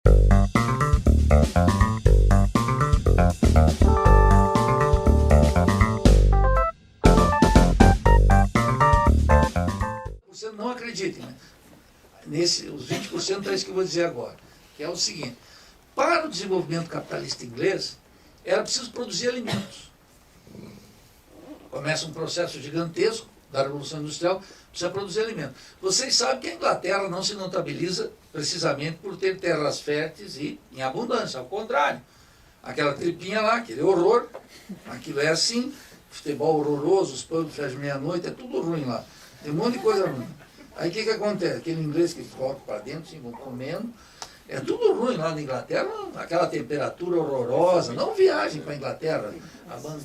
Você não acredita, né? Os 20% é isso que eu vou dizer agora, que é o seguinte: para o desenvolvimento capitalista inglês, era preciso produzir alimentos. Começa um processo gigantesco da Revolução Industrial, precisa produzir alimentos. Vocês sabem que a Inglaterra não se notabiliza precisamente por ter terras férteis e em abundância, ao contrário. Aquela tripinha lá, aquele horror, aquilo é assim, futebol horroroso, os pubs fecham meia-noite, é tudo ruim lá. Tem um monte de coisa ruim. Aí o que acontece? Aquele inglês que coloca para dentro, assim, vão comendo, é tudo ruim lá na Inglaterra, aquela temperatura horrorosa, não viagem para a Inglaterra. A banda...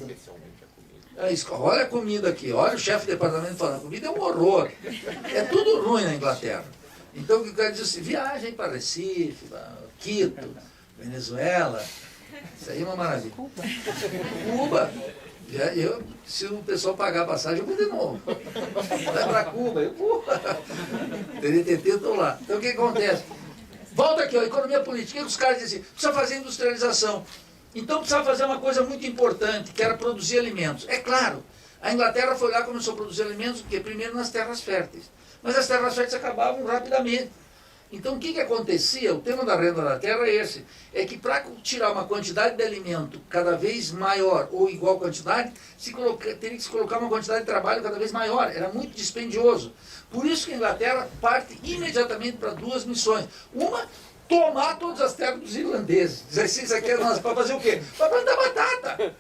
Olha a comida aqui, olha o chefe de departamento falando, a comida é um horror. É tudo ruim na Inglaterra. Então o que eu quero dizer assim, viagem para Recife, para Quito, Venezuela, isso aí é uma maravilha. Cuba. Se o pessoal pagar a passagem, eu vou de novo. Vai para Cuba, TNT, estou lá. Então o que acontece? Volta aqui, ó, economia política. O que os caras dizem? Precisa fazer industrialização. Então precisava fazer uma coisa muito importante, que era produzir alimentos. É claro, a Inglaterra foi lá e começou a produzir alimentos, porque primeiro nas terras férteis. Mas as terras férteis acabavam rapidamente. Então o que acontecia? O tema da renda da terra é esse, é que para tirar uma quantidade de alimento cada vez maior ou igual quantidade, teria que se colocar uma quantidade de trabalho cada vez maior, era muito dispendioso. Por isso que a Inglaterra parte imediatamente para duas missões. Uma, tomar todas as terras dos irlandeses. Dizer assim, isso aqui é nosso, para fazer o quê? Para plantar batata.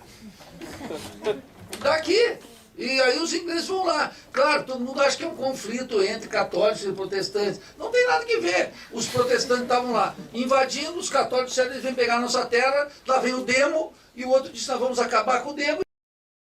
Daqui. E aí os ingleses vão lá. Claro, todo mundo acha que é um conflito entre católicos e protestantes. Não tem nada que ver. Os protestantes estavam lá invadindo, os católicos disseram, eles vêm pegar a nossa terra, lá vem o demo, e o outro disse, nós vamos acabar com o demo.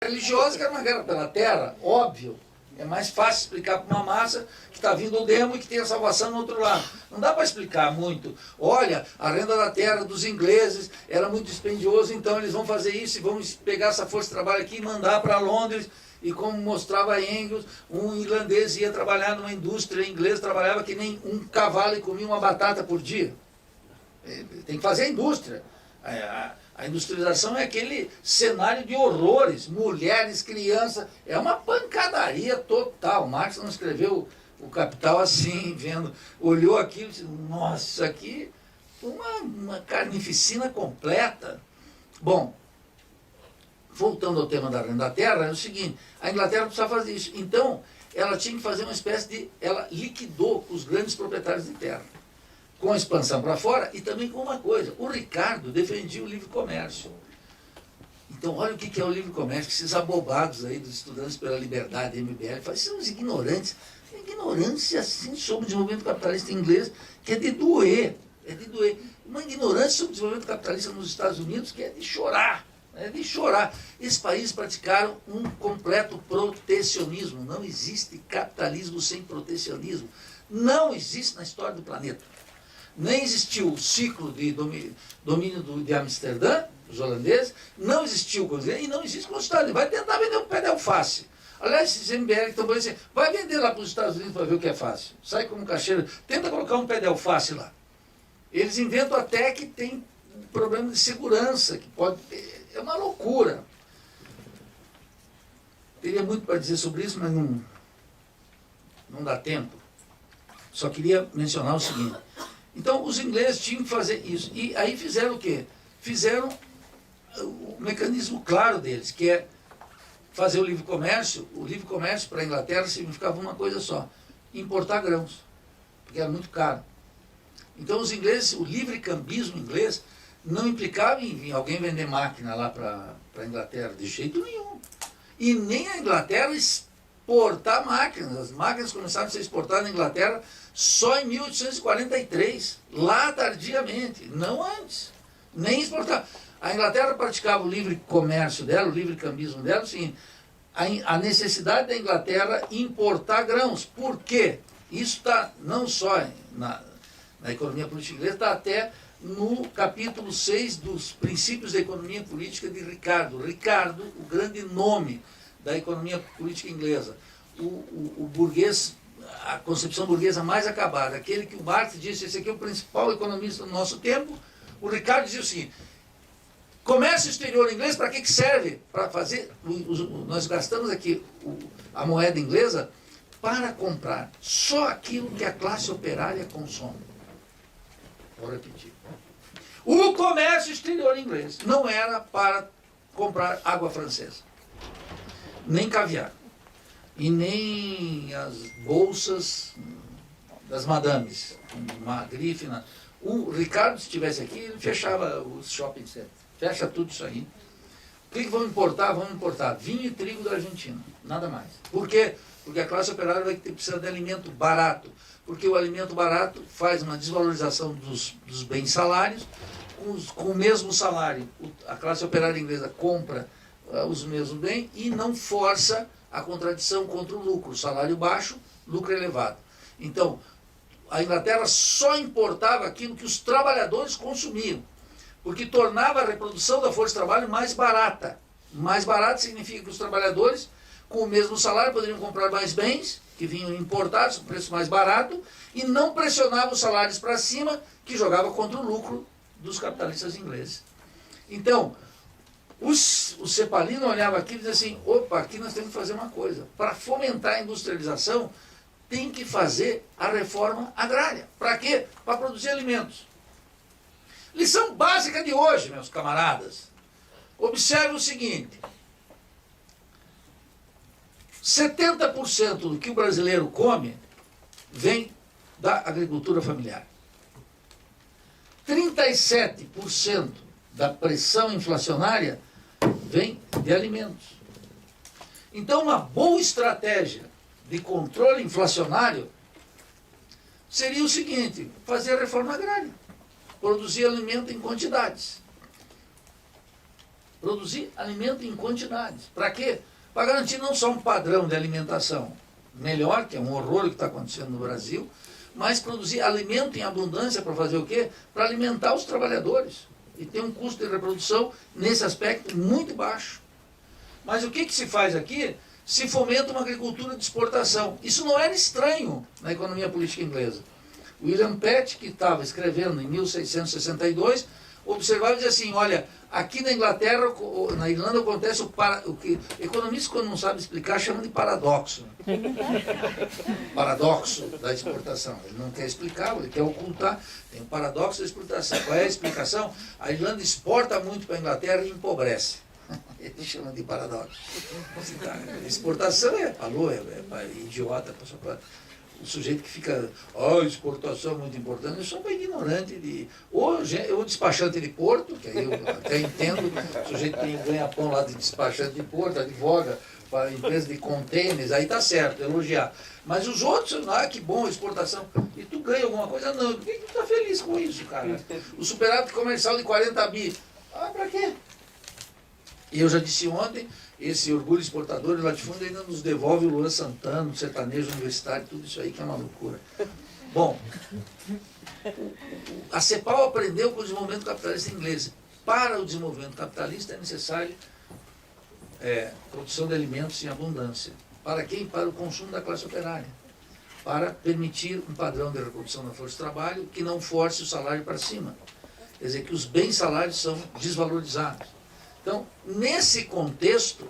Religiosa, que era uma guerra pela terra, óbvio. É mais fácil explicar para uma massa que está vindo o demo e que tem a salvação no outro lado. Não dá para explicar muito. Olha, a renda da terra dos ingleses era muito dispendioso, então eles vão fazer isso e vão pegar essa força de trabalho aqui e mandar para Londres. E como mostrava Engels, um irlandês ia trabalhar numa indústria inglesa, trabalhava que nem um cavalo e comia uma batata por dia. Tem que fazer a indústria. A industrialização é aquele cenário de horrores, mulheres, crianças, é uma pancadaria total. Marx não escreveu o Capital assim, vendo, olhou aquilo e disse, nossa, isso aqui é uma carnificina completa. Bom, voltando ao tema da renda da terra, é o seguinte, a Inglaterra precisava fazer isso. Então, ela tinha que fazer uma espécie de, ela liquidou os grandes proprietários de terra, com a expansão para fora e também com uma coisa, o Ricardo defendia o livre comércio. Então, olha o que é o livre comércio, esses abobados aí dos estudantes pela liberdade, MBL, fazem, são os ignorantes. Ignorância, assim, sobre o desenvolvimento capitalista inglês, que é de doer, Uma ignorância sobre o desenvolvimento capitalista nos Estados Unidos, que é de chorar. É de chorar. Esses países praticaram um completo protecionismo. Não existe capitalismo sem protecionismo. Não existe na história do planeta. Nem existiu o ciclo de domínio de Amsterdã, os holandeses, não existiu e não existe com os Estados Unidos. Vai tentar vender um pé de alface. Aliás, esses MBL que estão falando assim, vai vender lá para os Estados Unidos para ver o que é fácil. Sai como caixeiro, tenta colocar um pé de alface lá. Eles inventam até que tem um problema de segurança, que pode... É uma loucura. Teria muito para dizer sobre isso, mas não dá tempo. Só queria mencionar o seguinte. Então, os ingleses tinham que fazer isso. E aí fizeram o quê? Fizeram o mecanismo claro deles, que é fazer o livre comércio. O livre comércio para a Inglaterra significava uma coisa só, importar grãos, porque era muito caro. Então, os ingleses, o livre cambismo inglês, não implicava em alguém vender máquina lá para a Inglaterra, de jeito nenhum. E nem a Inglaterra exportar máquinas. As máquinas começaram a ser exportadas na Inglaterra só em 1843, lá tardiamente, não antes. Nem exportar. A Inglaterra praticava o livre comércio dela, o livre cambismo dela, assim, a necessidade da Inglaterra importar grãos. Por quê? Isso está não só na economia política inglesa, está até no capítulo 6 dos princípios da economia política de Ricardo. Ricardo, o grande nome da economia política inglesa. O burguês a concepção burguesa mais acabada, aquele que o Marx disse, esse aqui é o principal economista do nosso tempo. O Ricardo dizia o seguinte: comércio exterior inglês, para que serve? Para fazer, nós gastamos aqui a moeda inglesa para comprar só aquilo que a classe operária consome. Vou repetir. O comércio exterior inglês não era para comprar água francesa, nem caviar, e nem as bolsas das madames, uma grife. O Ricardo, se estivesse aqui, ele fechava os shopping centers, fecha tudo isso aí. O que vão importar? Vamos importar vinho e trigo da Argentina, nada mais. Por quê? Porque a classe operária vai precisar de alimento barato, porque o alimento barato faz uma desvalorização dos bens salários. Com o mesmo salário, a classe operária inglesa compra os mesmos bens e não força a contradição contra o lucro. Salário baixo, lucro elevado. Então, a Inglaterra só importava aquilo que os trabalhadores consumiam, porque tornava a reprodução da força de trabalho mais barata. Mais barato significa que os trabalhadores, com o mesmo salário, poderiam comprar mais bens, que vinham importados, com preço mais barato, e não pressionava os salários para cima, que jogava contra o lucro dos capitalistas ingleses. Então, o Cepalino olhava aqui e dizia assim: opa, aqui nós temos que fazer uma coisa. Para fomentar a industrialização, tem que fazer a reforma agrária. Para quê? Para produzir alimentos. Lição básica de hoje, meus camaradas. Observe o seguinte: 70% do que o brasileiro come vem da agricultura familiar. 37% da pressão inflacionária vem de alimentos. Então, uma boa estratégia de controle inflacionário seria o seguinte: fazer a reforma agrária. Produzir alimento em quantidades. Produzir alimento em quantidades. Para quê? Para garantir não só um padrão de alimentação melhor, que é um horror o que está acontecendo no Brasil, mas produzir alimento em abundância para fazer o quê? Para alimentar os trabalhadores. E tem um custo de reprodução, nesse aspecto, muito baixo. Mas o que se faz aqui? Se fomenta uma agricultura de exportação. Isso não era estranho na economia política inglesa. William Pitt, que estava escrevendo em 1662, observava e dizia assim: olha, aqui na Inglaterra, na Irlanda, acontece o que economistas, quando não sabem explicar, chamam de paradoxo. Paradoxo da exportação. Ele não quer explicar, ele quer ocultar. Tem um paradoxo da exportação. Qual é a explicação? A Irlanda exporta muito para a Inglaterra e empobrece. Ele chama de paradoxo. Exportação falou, é idiota. O sujeito que fica, exportação é muito importante, eu sou um ignorante ou despachante de porto, que aí eu até entendo, o sujeito que ganha pão lá de despachante de porto, advoga para empresa de contêineres, aí tá certo, elogiar. Mas os outros, que bom, exportação, e tu ganha alguma coisa? Não, por que tu tá feliz com isso, cara? O superávit comercial de 40 bi, pra quê? E eu já disse ontem, esse orgulho exportador de latifúndio ainda nos devolve o Luan Santana, o sertanejo universitário, tudo isso aí que é uma loucura. Bom, a CEPAL aprendeu com o desenvolvimento capitalista inglês. Para o desenvolvimento capitalista é necessário produção de alimentos em abundância. Para quem? Para o consumo da classe operária. Para permitir um padrão de reprodução da força de trabalho que não force o salário para cima. Quer dizer, que os bens salários são desvalorizados. Então, nesse contexto,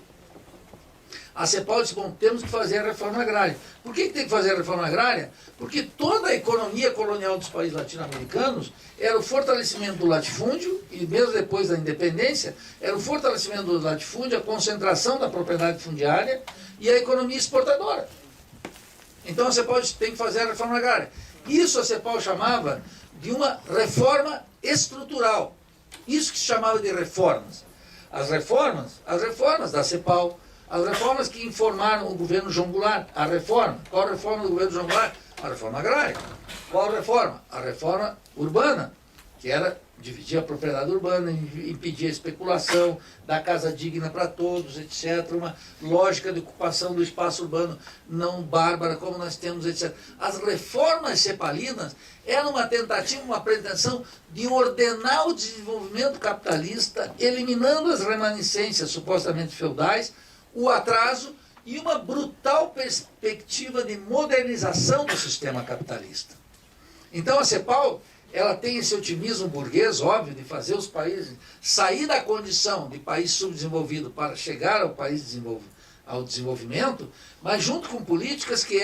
a CEPAL disse: bom, temos que fazer a reforma agrária. Por que tem que fazer a reforma agrária? Porque toda a economia colonial dos países latino-americanos era o fortalecimento do latifúndio, e mesmo depois da independência, era o fortalecimento do latifúndio, a concentração da propriedade fundiária e a economia exportadora. Então a CEPAL disse: tem que fazer a reforma agrária. Isso a CEPAL chamava de uma reforma estrutural. Isso que se chamava de reformas. As reformas da CEPAL, as reformas que informaram o governo João Goulart, a reforma. Qual a reforma do governo João Goulart? A reforma agrária. Qual a reforma? A reforma urbana, que era dividir a propriedade urbana, impedir a especulação, dar casa digna para todos, etc. Uma lógica de ocupação do espaço urbano não bárbara, como nós temos, etc. As reformas cepalinas eram uma tentativa, uma pretensão de ordenar o desenvolvimento capitalista, eliminando as remanescências supostamente feudais, o atraso e uma brutal perspectiva de modernização do sistema capitalista. Então a CEPAL, ela tem esse otimismo burguês, óbvio, de fazer os países sair da condição de país subdesenvolvido para chegar ao país ao desenvolvimento, mas junto com políticas que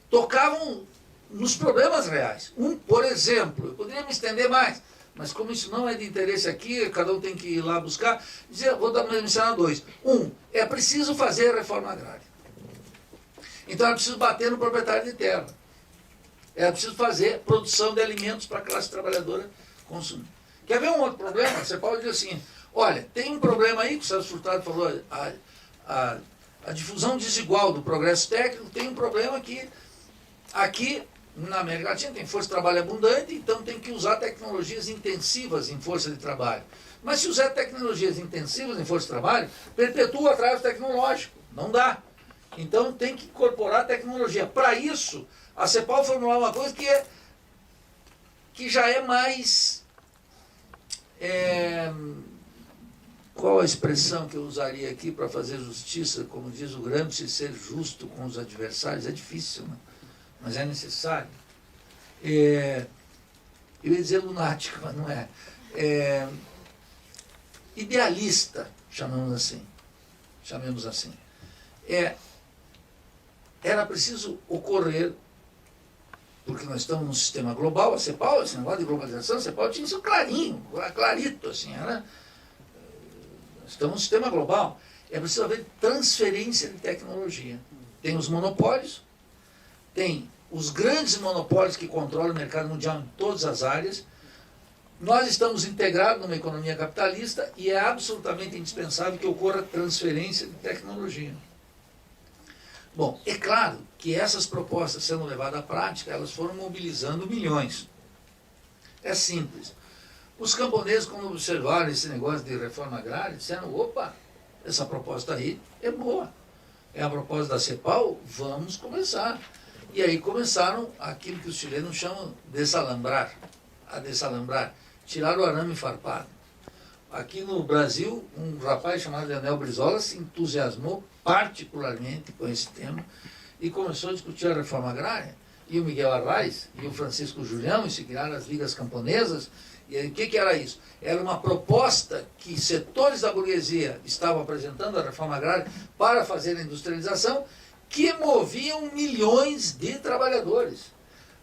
tocavam nos problemas reais. Por exemplo, eu poderia me estender mais, mas como isso não é de interesse aqui, cada um tem que ir lá buscar, vou mencionar dois. É preciso fazer a reforma agrária. Então é preciso bater no proprietário de terra. É preciso fazer produção de alimentos para a classe trabalhadora consumir. Quer ver um outro problema? Você pode dizer assim, olha, tem um problema aí, que o Celso Furtado falou, a difusão desigual do progresso técnico tem um problema que aqui na América Latina tem força de trabalho abundante, então tem que usar tecnologias intensivas em força de trabalho. Mas se usar tecnologias intensivas em força de trabalho, perpetua o atraso tecnológico. Não dá. Então tem que incorporar tecnologia. Para isso, a CEPAL formular uma coisa que já é mais... qual a expressão que eu usaria aqui para fazer justiça? Como diz o Gramsci, ser justo com os adversários é difícil, né? Mas é necessário. Eu ia dizer lunático, mas não é. Idealista, chamemos assim. Era preciso ocorrer, porque nós estamos num sistema global, a CEPAL, esse negócio de globalização, a CEPAL tinha isso clarinho, clarito, assim, estamos num sistema global. É preciso haver transferência de tecnologia. Tem os monopólios, tem os grandes monopólios que controlam o mercado mundial em todas as áreas. Nós estamos integrados numa economia capitalista e é absolutamente indispensável que ocorra transferência de tecnologia. Bom, é claro que essas propostas sendo levadas à prática, elas foram mobilizando milhões. É simples. Os camponeses, quando observaram esse negócio de reforma agrária, disseram, opa, essa proposta aí é boa. É a proposta da CEPAL, vamos começar. E aí começaram aquilo que os chilenos chamam de desalambrar, tirar o arame farpado. Aqui no Brasil, um rapaz chamado Leonel Brizola se entusiasmou particularmente com esse tema e começou a discutir a reforma agrária. E o Miguel Arraes e o Francisco Julião, e se criaram as ligas camponesas. E aí, o que era isso? Era uma proposta que setores da burguesia estavam apresentando a reforma agrária para fazer a industrialização, que moviam milhões de trabalhadores.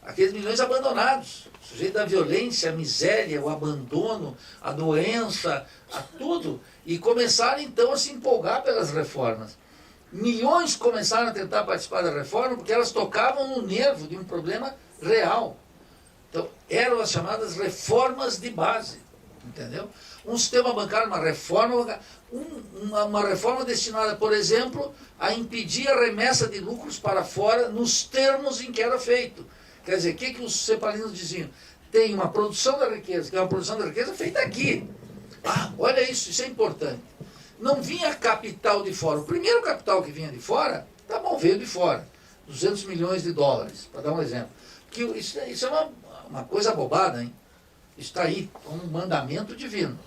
Aqueles milhões abandonados, sujeito à violência, à miséria, ao abandono, à doença, a tudo. E começaram então a se empolgar pelas reformas. Milhões começaram a tentar participar da reforma porque elas tocavam no nervo de um problema real. Então, eram as chamadas reformas de base, entendeu? Um sistema bancário, uma reforma destinada, por exemplo, a impedir a remessa de lucros para fora nos termos em que era feito. Quer dizer, o que os cepalinos diziam? Tem uma produção da riqueza, que é uma produção da riqueza feita aqui. Olha isso é importante. Não vinha capital de fora. O primeiro capital que vinha de fora, tá bom, veio de fora. 200 milhões de dólares, para dar um exemplo. Que isso é uma coisa bobada, hein? Está aí, como um mandamento divino.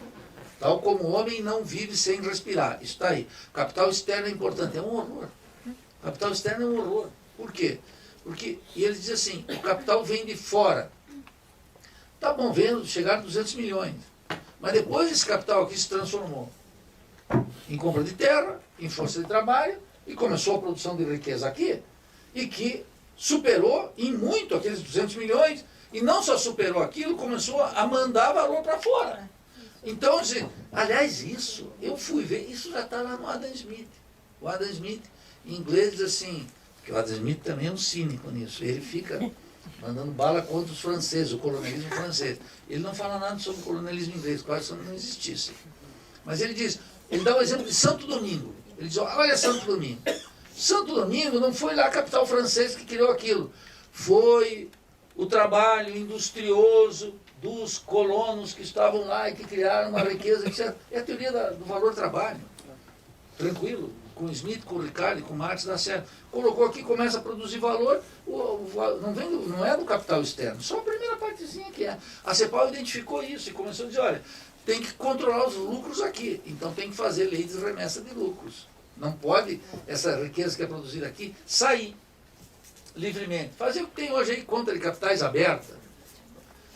Tal como o homem não vive sem respirar. Está aí. O capital externo é importante. É um horror. O capital externo é um horror. Por quê? Porque, e ele diz assim, o capital vem de fora. Tá bom, chegaram 200 milhões. Mas depois esse capital aqui se transformou em compra de terra, em força de trabalho, e começou a produção de riqueza aqui, e que superou em muito aqueles 200 milhões, e não só superou aquilo, começou a mandar valor para fora. Então, assim, aliás, isso, eu fui ver, isso já está lá no Adam Smith. O Adam Smith, em inglês, diz assim, que o Adam Smith também é um cínico nisso, ele fica mandando bala contra os franceses, o colonialismo francês. Ele não fala nada sobre o colonialismo inglês, quase não existisse. Mas ele diz, ele dá o exemplo de Santo Domingo. Ele diz, olha Santo Domingo. Santo Domingo não foi lá a capital francesa que criou aquilo. Foi o trabalho industrioso dos colonos que estavam lá e que criaram uma riqueza, etc. É a teoria do valor trabalho. Tranquilo. Com Smith, com Ricardo, com Marx, dá certo. Colocou aqui, começa a produzir valor, não é do capital externo, só a primeira partezinha que é. A CEPAL identificou isso e começou a dizer, olha, tem que controlar os lucros aqui, então tem que fazer lei de remessa de lucros. Não pode essa riqueza que é produzida aqui sair livremente. Fazer o que tem hoje aí, conta de capitais aberta.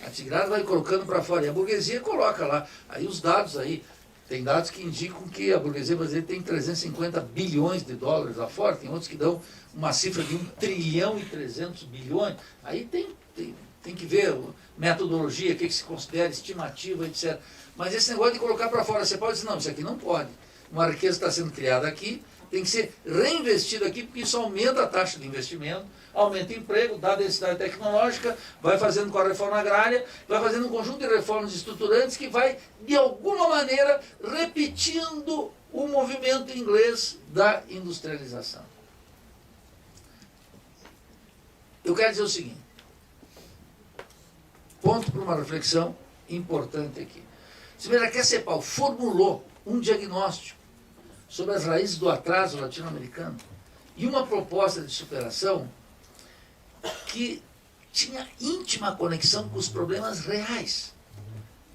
A Tigrada vai colocando para fora. E a burguesia coloca lá. Aí os dados aí, tem dados que indicam que a burguesia brasileira tem 350 bilhões de dólares lá fora. Tem outros que dão uma cifra de 1 trilhão e 300 bilhões. Aí tem que ver metodologia, o que se considera estimativa, etc. Mas esse negócio de colocar para fora, você pode dizer, não, isso aqui não pode. Uma riqueza está sendo criada aqui, tem que ser reinvestida aqui, porque isso aumenta a taxa de investimento, aumenta o emprego, dá a densidade tecnológica, vai fazendo com a reforma agrária, vai fazendo um conjunto de reformas estruturantes que vai, de alguma maneira, repetindo o movimento inglês da industrialização. Eu quero dizer o seguinte, ponto para uma reflexão importante aqui. Você veja que a CEPAL formulou um diagnóstico sobre as raízes do atraso latino-americano e uma proposta de superação que tinha íntima conexão com os problemas reais.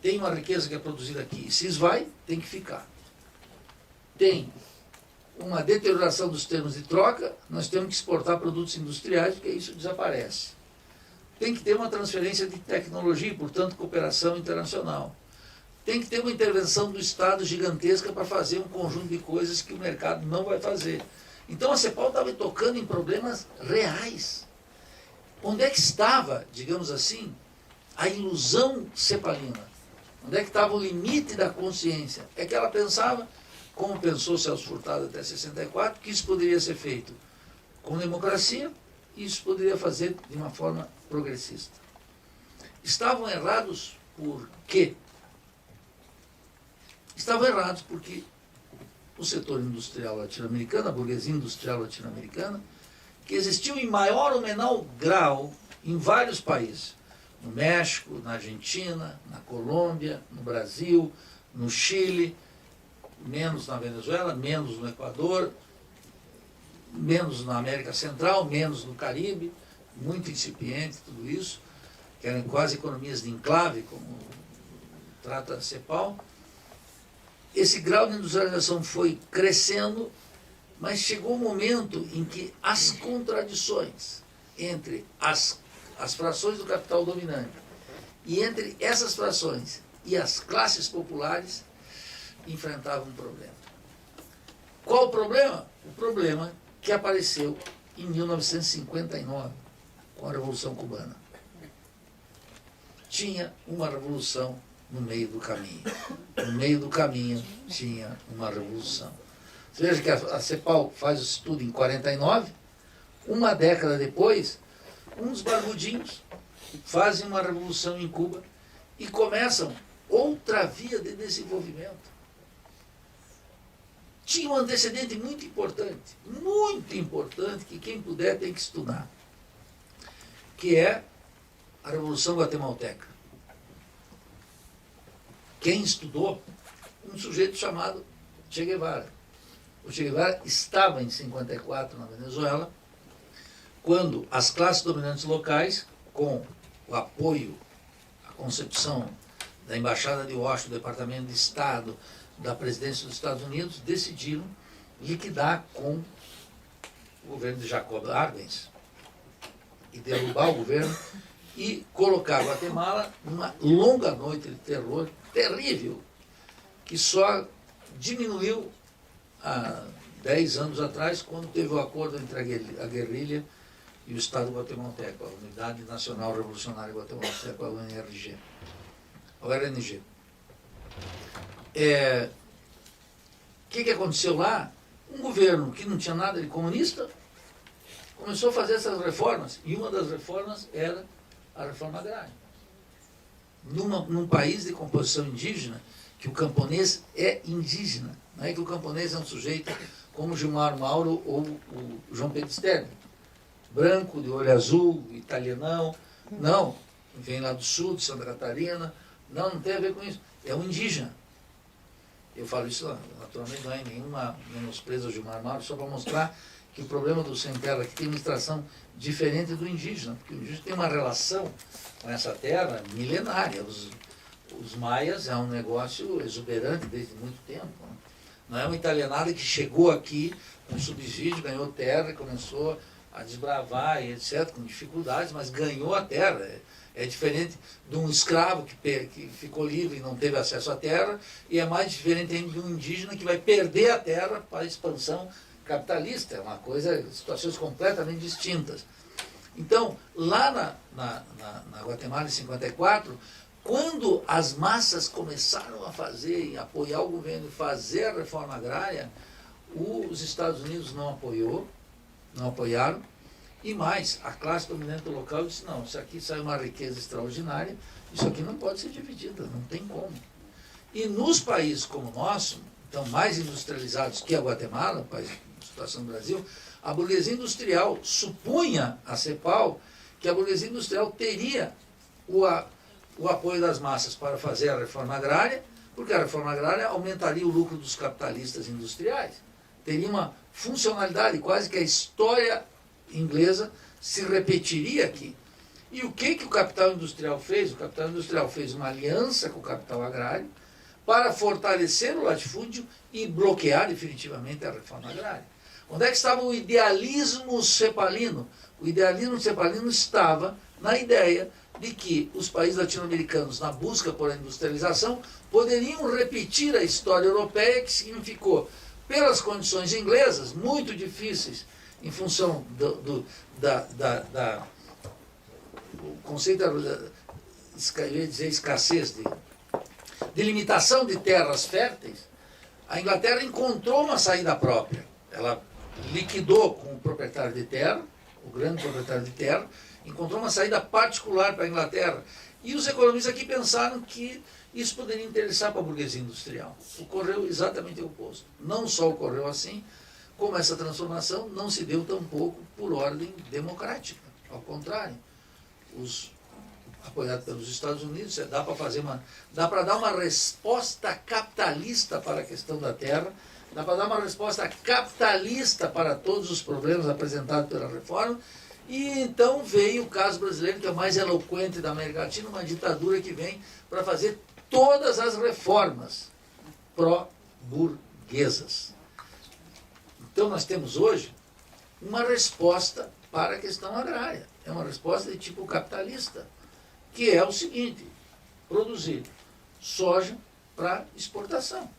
Tem uma riqueza que é produzida aqui e se esvai, tem que ficar. Tem uma deterioração dos termos de troca, nós temos que exportar produtos industriais, porque isso desaparece. Tem que ter uma transferência de tecnologia e, portanto, cooperação internacional. Tem que ter uma intervenção do Estado gigantesca para fazer um conjunto de coisas que o mercado não vai fazer. Então a CEPAL estava tocando em problemas reais. Onde é que estava, digamos assim, a ilusão cepalina? Onde é que estava o limite da consciência? É que ela pensava, como pensou Celso Furtado até 64, que isso poderia ser feito com democracia e isso poderia fazer de uma forma progressista. Estavam errados por quê? Estavam errados porque o setor industrial latino-americano, a burguesia industrial latino-americana, que existiu em maior ou menor grau em vários países, no México, na Argentina, na Colômbia, no Brasil, no Chile, menos na Venezuela, menos no Equador, menos na América Central, menos no Caribe, muito incipiente tudo isso, que eram quase economias de enclave, como trata a CEPAL. Esse grau de industrialização foi crescendo, mas chegou um momento em que as contradições entre as frações do capital dominante e entre essas frações e as classes populares enfrentavam um problema. Qual o problema? O problema que apareceu em 1959, com a Revolução Cubana. Tinha uma revolução no meio do caminho. No meio do caminho tinha uma revolução. Você veja que a CEPAL faz o estudo em 49, uma década depois, uns barbudinhos fazem uma revolução em Cuba e começam outra via de desenvolvimento. Tinha um antecedente muito importante, que quem puder tem que estudar, que é a Revolução Guatemalteca. Quem estudou? Um sujeito chamado Che Guevara. O Che Guevara estava em 54 na Venezuela, quando as classes dominantes locais, com o apoio, a concepção da Embaixada de Washington, do Departamento de Estado, da Presidência dos Estados Unidos, decidiram liquidar com o governo de Jacob Arbenz e derrubar o governo e colocar Guatemala numa longa noite de terror terrível, que só diminuiu há 10 anos atrás, quando teve o acordo entre a guerrilha e o Estado guatemalteco, a Unidade Nacional Revolucionária Guatemalteca, a UNRG. O RNG. O que aconteceu lá? Um governo que não tinha nada de comunista começou a fazer essas reformas, e uma das reformas era a reforma agrária. Num país de composição indígena, que o camponês é indígena, não é que o camponês é um sujeito como Gilmar Mauro ou o João Pedro Stern, branco, de olho azul, italianão, não, vem lá do sul, de Santa Catarina, não tem a ver com isso, é um indígena. Eu falo isso, naturalmente, não é nenhuma menosprezo ao Gilmar Mauro, só para mostrar que o problema do sem terra aqui tem uma extração diferente do indígena, porque o indígena tem uma relação com essa terra milenária. Os maias é um negócio exuberante desde muito tempo. Né? Não é uma italianada que chegou aqui com subsídio, ganhou terra e começou a desbravar e etc., com dificuldades, mas ganhou a terra. É diferente de um escravo que ficou livre e não teve acesso à terra, e é mais diferente ainda de um indígena que vai perder a terra para a expansão capitalista. É uma coisa, situações completamente distintas. Então, lá na Guatemala, em 54, quando as massas começaram a fazer, e apoiar o governo e fazer a reforma agrária, os Estados Unidos não apoiaram, e mais, a classe dominante local disse, não, isso aqui sai uma riqueza extraordinária, isso aqui não pode ser dividida, não tem como. E nos países como o nosso, então mais industrializados que a Guatemala, país de situação do Brasil, a burguesia industrial supunha a CEPAL que a burguesia industrial teria o apoio das massas para fazer a reforma agrária, porque a reforma agrária aumentaria o lucro dos capitalistas industriais. Teria uma funcionalidade, quase que a história inglesa se repetiria aqui. E o que o capital industrial fez? O capital industrial fez uma aliança com o capital agrário para fortalecer o latifúndio e bloquear definitivamente a reforma agrária. Onde é que estava o idealismo cepalino? O idealismo cepalino estava na ideia de que os países latino-americanos, na busca por a industrialização, poderiam repetir a história europeia, que significou, pelas condições inglesas, muito difíceis, em função do conceito, eu ia dizer escassez, de limitação de terras férteis, a Inglaterra encontrou uma saída própria. Ela liquidou com o proprietário de terra, o grande proprietário de terra, encontrou uma saída particular para a Inglaterra. E os economistas aqui pensaram que isso poderia interessar para a burguesia industrial. Ocorreu exatamente o oposto. Não só ocorreu assim, como essa transformação não se deu tampouco por ordem democrática. Ao contrário, apoiado pelos Estados Unidos, dá para dar uma resposta capitalista para a questão da terra, dá para dar uma resposta capitalista para todos os problemas apresentados pela reforma. E então veio o caso brasileiro, que é o mais eloquente da América Latina, uma ditadura que vem para fazer todas as reformas pró-burguesas. Então nós temos hoje uma resposta para a questão agrária. É uma resposta de tipo capitalista, que é o seguinte: produzir soja para exportação.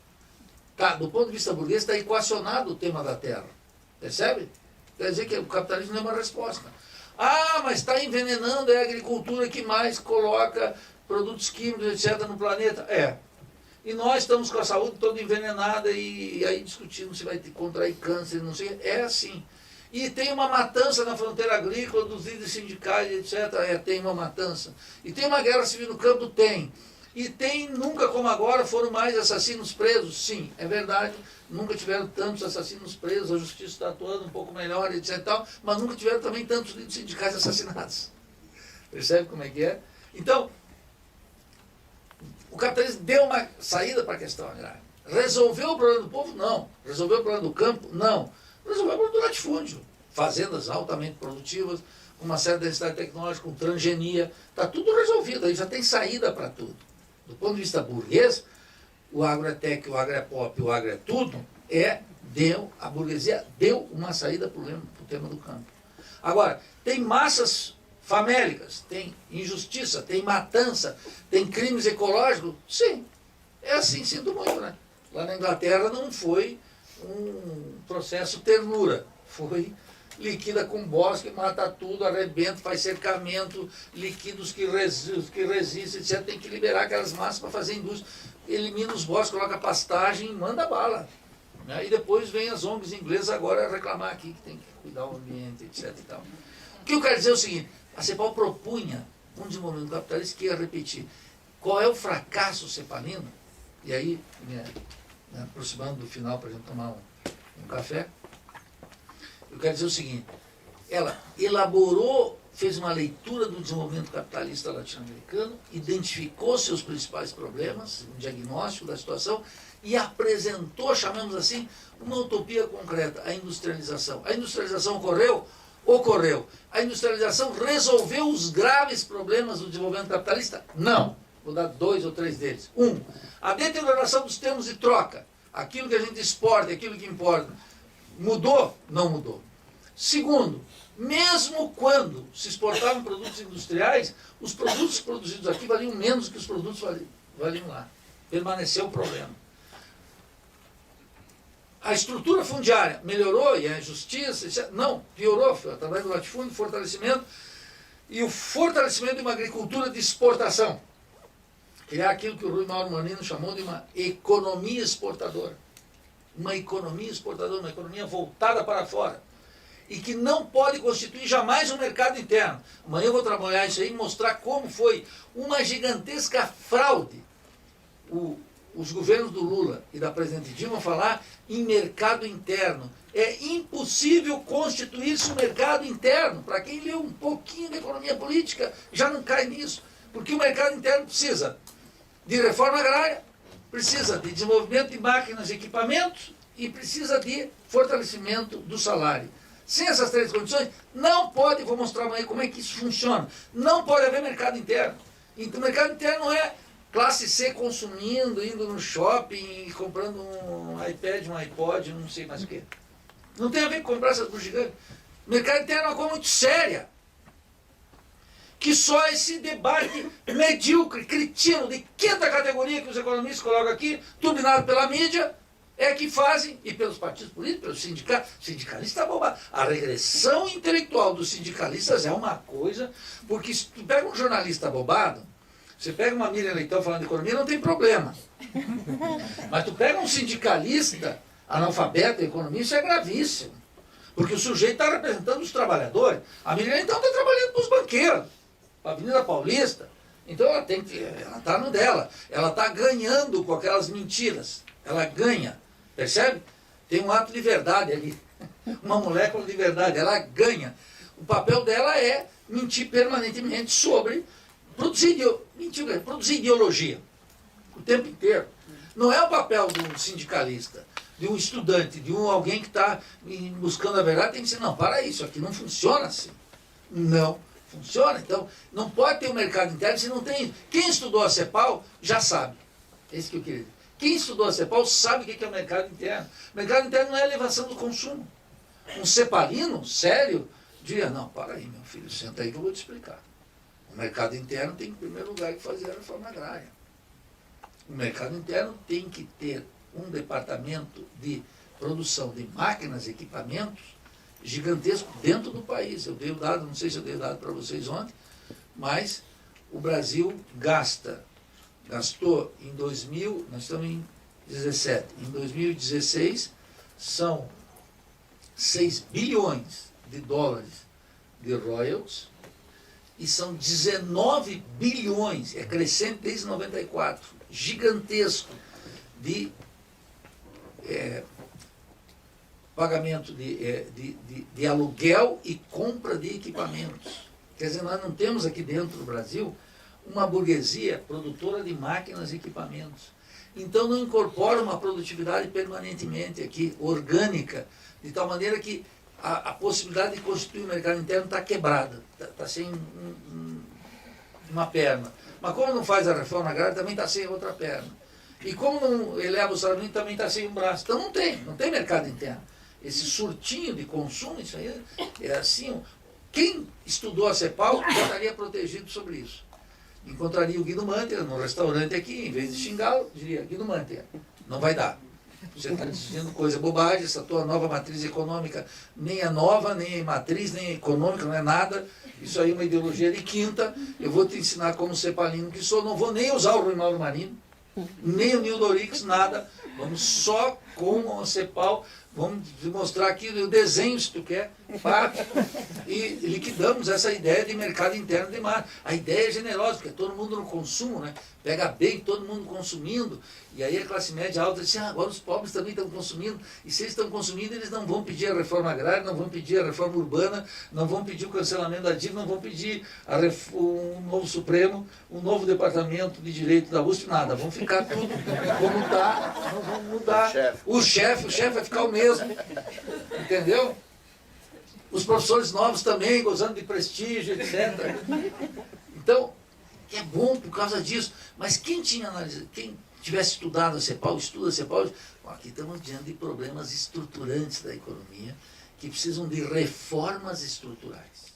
Tá, do ponto de vista burguês, está equacionado o tema da terra. Percebe? Quer dizer que o capitalismo não é uma resposta. Ah, mas está envenenando, é a agricultura que mais coloca produtos químicos, etc., no planeta. É. E nós estamos com a saúde toda envenenada e aí discutindo se vai contrair câncer, não sei. É assim. E tem uma matança na fronteira agrícola dos líderes sindicais, etc. É, tem uma matança. E tem uma guerra civil no campo? Tem. E tem, nunca como agora, foram mais assassinos presos? Sim, é verdade. Nunca tiveram tantos assassinos presos, a justiça está atuando um pouco melhor, etc. Tal, mas nunca tiveram também tantos líderes sindicais assassinados. Percebe como é que é? Então, o capitalismo deu uma saída para a questão agrária. Resolveu o problema do povo? Não. Resolveu o problema do campo? Não. Resolveu o problema do latifúndio. Fazendas altamente produtivas, com uma certa densidade tecnológica, com transgenia. Está tudo resolvido, aí já tem saída para tudo. Do ponto de vista burguês, o agrotec, o agropop, o agro é tudo, a burguesia deu uma saída para o tema do campo. Agora, tem massas famélicas, tem injustiça, tem matança, tem crimes ecológicos? Sim, é assim, sinto muito, né? Lá na Inglaterra não foi um processo ternura, foi liquida com bosque, mata tudo, arrebenta, faz cercamento, liquida os que resistem, etc. Tem que liberar aquelas massas para fazer indústria. Elimina os bosques, coloca pastagem, manda bala. Né? E depois vem as ONGs inglesas agora reclamar aqui que tem que cuidar do ambiente, etc. E tal. O que eu quero dizer é o seguinte: a CEPAL propunha um desenvolvimento capitalista que ia repetir. Qual é o fracasso cepalino? E aí, me aproximando do final para a gente tomar um café, eu quero dizer o seguinte: ela elaborou, fez uma leitura do desenvolvimento capitalista latino-americano, identificou seus principais problemas, um diagnóstico da situação, e apresentou, chamamos assim, uma utopia concreta: a industrialização. A industrialização ocorreu? Ocorreu. A industrialização resolveu os graves problemas do desenvolvimento capitalista? Não. Vou dar 2 ou 3 deles. A deterioração dos termos de troca. aquilo que a gente exporta, aquilo que importa, mudou? Não mudou. Segundo, mesmo quando se exportavam produtos industriais, os produtos produzidos aqui valiam menos que os produtos valiam lá. Permaneceu o problema. A estrutura fundiária melhorou e a justiça, etc. Não, piorou, através do latifúndio, fortalecimento, e o fortalecimento de uma agricultura de exportação. Criar aquilo que o Rui Mauro Marino chamou de uma economia exportadora. Uma economia exportadora, uma economia voltada para fora. E que não pode constituir jamais um mercado interno. Amanhã eu vou trabalhar isso aí e mostrar como foi uma gigantesca fraude os governos do Lula e da presidente Dilma falar em mercado interno. É impossível constituir-se um mercado interno. Para quem leu um pouquinho de economia política, já não cai nisso. Porque o mercado interno precisa de reforma agrária, precisa de desenvolvimento de máquinas e equipamentos e precisa de fortalecimento do salário. Sem essas três condições, não pode, vou mostrar amanhã como é que isso funciona, não pode haver mercado interno. Então, o mercado interno não é classe C consumindo, indo no shopping, comprando um iPad, um iPod, não sei mais o quê. Não tem a ver com comprar essas bugigantes. Mercado interno é uma coisa muito séria. Que só esse debate medíocre, cretino, de quinta categoria que os economistas colocam aqui, turbinado pela mídia, é que fazem, e pelos partidos políticos, pelos sindicatos, sindicalistas é bobagem. A regressão intelectual dos sindicalistas é uma coisa, porque se tu pega um jornalista bobado, você pega uma Miriam Leitão falando de economia, não tem problema. Mas tu pega um sindicalista analfabeto em economia, isso é gravíssimo. Porque o sujeito está representando os trabalhadores. A Miriam Leitão está trabalhando para os banqueiros, para a Avenida Paulista. Então ela está no dela. Ela está ganhando com aquelas mentiras. Ela ganha. Percebe? Tem um ato de verdade ali. Uma molécula de verdade. Ela ganha. O papel dela é mentir permanentemente sobre produzir ideologia. O tempo inteiro. Não é o papel de um sindicalista, de um estudante, de alguém que está buscando a verdade. Tem que dizer, não, para isso aqui não funciona assim. Não funciona. Então, não pode ter um mercado interno se não tem. Quem estudou a CEPAL já sabe. É isso que eu queria dizer. Quem estudou a CEPAL sabe o que é o mercado interno. O mercado interno não é elevação do consumo. Um cepalino sério diria, não, para aí, meu filho, senta aí que eu vou te explicar. O mercado interno tem, em primeiro lugar, que fazer a reforma agrária. O mercado interno tem que ter um departamento de produção de máquinas e equipamentos gigantesco dentro do país. Eu dei o dado, não sei se eu dei o dado para vocês ontem, mas o Brasil gastou em 2000, nós estamos em 17, em 2016 são 6 bilhões de dólares de royalties e são 19 bilhões, é crescente desde 94, gigantesco, de pagamento de aluguel e compra de equipamentos. Quer dizer, nós não temos aqui dentro do Brasil uma burguesia produtora de máquinas e equipamentos. Então não incorpora uma produtividade permanentemente aqui, orgânica, de tal maneira que a possibilidade de constituir o mercado interno está quebrada, está sem uma perna. Mas como não faz a reforma agrária, também está sem outra perna. E como não eleva o salário mínimo, também está sem um braço. Então não tem mercado interno. Esse surtinho de consumo, isso aí é assim. Quem estudou a CEPAL estaria protegido sobre isso. Encontraria o Guido Mantega no restaurante aqui, em vez de xingá-lo, diria, Guido Mantega, não vai dar. Você está dizendo coisa bobagem, essa tua nova matriz econômica nem é nova, nem é matriz, nem é econômica, não é nada. Isso aí é uma ideologia de quinta. Eu vou te ensinar como cepalino que sou, não vou nem usar o Rui Mauro Marino, nem o Nildo Orix, nada. Vamos só com a CEPAL, vamos mostrar aqui o desenho, se tu quer, pá, e liquidamos essa ideia de mercado interno de mar. A ideia é generosa, porque todo mundo no consumo, né? Pega bem, todo mundo consumindo, e aí a classe média alta diz, agora os pobres também estão consumindo, e se eles estão consumindo, eles não vão pedir a reforma agrária, não vão pedir a reforma urbana, não vão pedir o cancelamento da dívida, não vão pedir um novo Supremo, um novo departamento de direito da USP, nada, vão ficar tudo como está, não vão mudar. O chefe vai ficar o mesmo, entendeu? Os professores novos também, gozando de prestígio, etc. Então, é bom por causa disso. Mas quem tinha tivesse estudado a CEPAL, estuda a CEPAL, aqui estamos diante de problemas estruturantes da economia que precisam de reformas estruturais.